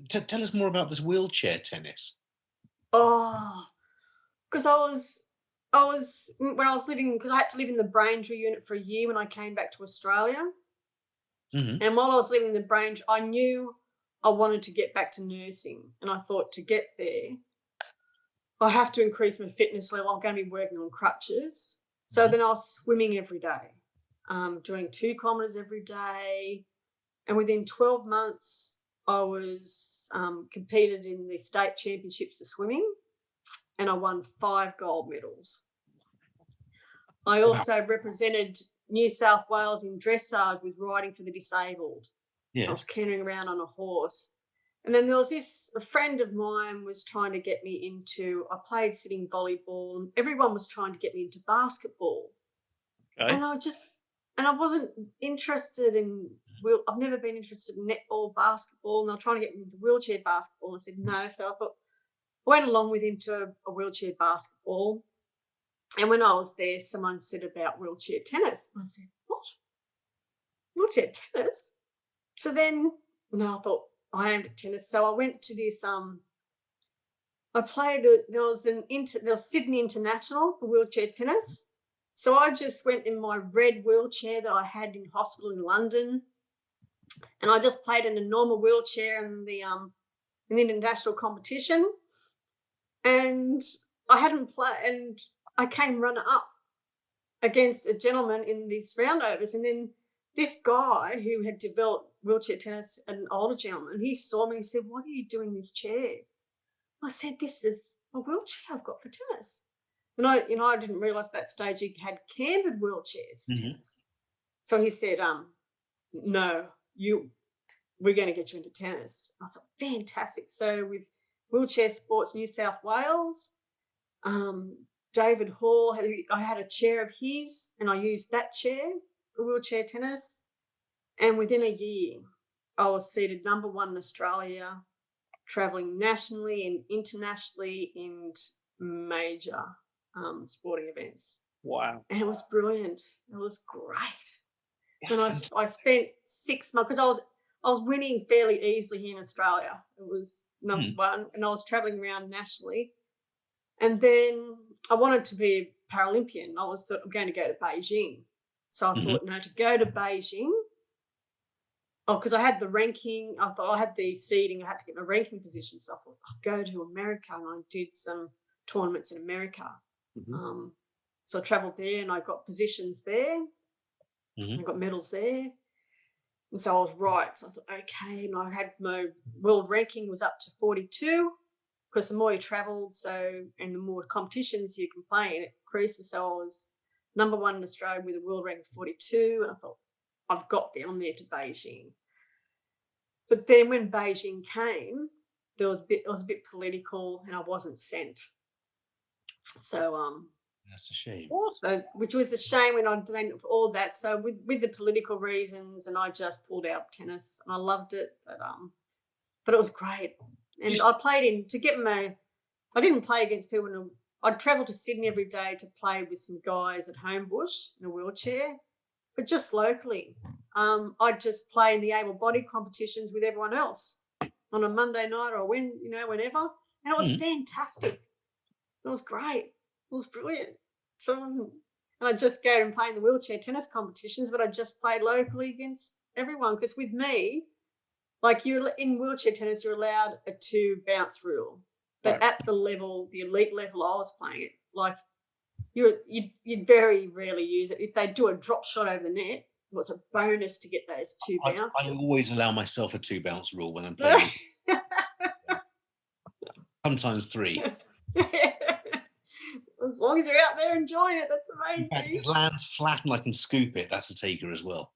tell us more about this wheelchair tennis. Oh, because I was when I was living, because I had to live in the Braintree unit for a year when I came back to Australia. Mm-hmm. And while I was living in the Braintree, I knew I wanted to get back to nursing, and I thought to get there, I have to increase my fitness level. I'm going to be working on crutches. So then I was swimming every day, doing 2 kilometres every day. And within 12 months, I was competed in the state championships of swimming, and I won 5 gold medals. I also represented New South Wales in dressage with riding for the disabled. Yeah. I was cantering around on a horse. And then there was a friend of mine was trying to get me into, I played sitting volleyball, and everyone was trying to get me into basketball. Okay. And I wasn't interested in, I've never been interested in netball, basketball, and they were trying to get me into wheelchair basketball. I said no. So I went along with him to a wheelchair basketball. And when I was there, someone said about wheelchair tennis. I said, what? Wheelchair tennis? So then, I thought, I aimed at tennis. So I went to this, I played, there was Sydney International for wheelchair tennis. So I just went in my red wheelchair that I had in hospital in London, and I just played in a normal wheelchair in the international competition. And I hadn't played, and I came runner-up against a gentleman in these roundovers. And then this guy who had developed wheelchair tennis, an older gentleman, he saw me and he said, what are you doing in this chair? I said, this is a wheelchair I've got for tennis. And I didn't realise at that stage he had cambered wheelchairs for tennis. So he said, no, we're going to get you into tennis. I thought, fantastic. So with Wheelchair Sports New South Wales, David Hall, I had a chair of his, and I used that chair for wheelchair tennis. And within a year, I was seated number 1 in Australia, travelling nationally and internationally in major sporting events. Wow. And it was brilliant. It was great. And I spent 6 months, because I was winning fairly easily here in Australia. It was number 1, and I was travelling around nationally. And then I wanted to be a Paralympian. I thought I'm going to go to Beijing. So I thought, no, to go to Beijing, because I had the ranking, I thought I had the seeding, I had to get my ranking position. So I thought, I'll go to America, and I did some tournaments in America. So I travelled there, and I got positions there. I got medals there. And so I was right. So I thought, okay. And I had my world ranking was up to 42, because the more you travelled, and the more competitions you can play in, it increases. So I was number 1 in Australia with a world rank of 42. And I thought, I've got there. I'm there to Beijing. But then when Beijing came, it was a bit political, and I wasn't sent. So that's a shame. So, which was a shame when I did all that. So with the political reasons, and I just pulled out tennis, and I loved it. But it was great. And I played I didn't play against people. I'd travel to Sydney every day to play with some guys at Homebush in a wheelchair, but just locally. I'd just play in the able-bodied competitions with everyone else on a Monday night or whenever. And it was fantastic. It was great. It was brilliant. So and I just go and play in the wheelchair tennis competitions, but I just played locally against everyone. Because with me, like in wheelchair tennis, you're allowed a 2 bounce rule. But at the elite level I was playing it, like you'd very rarely use it. If they do a drop shot over the net, it was a bonus to get those 2 bounces. I always allow myself a 2 bounce rule when I'm playing. Sometimes 3. As long as you're out there enjoying it, that's amazing. In fact, if it lands flat and I can scoop it, that's a taker as well.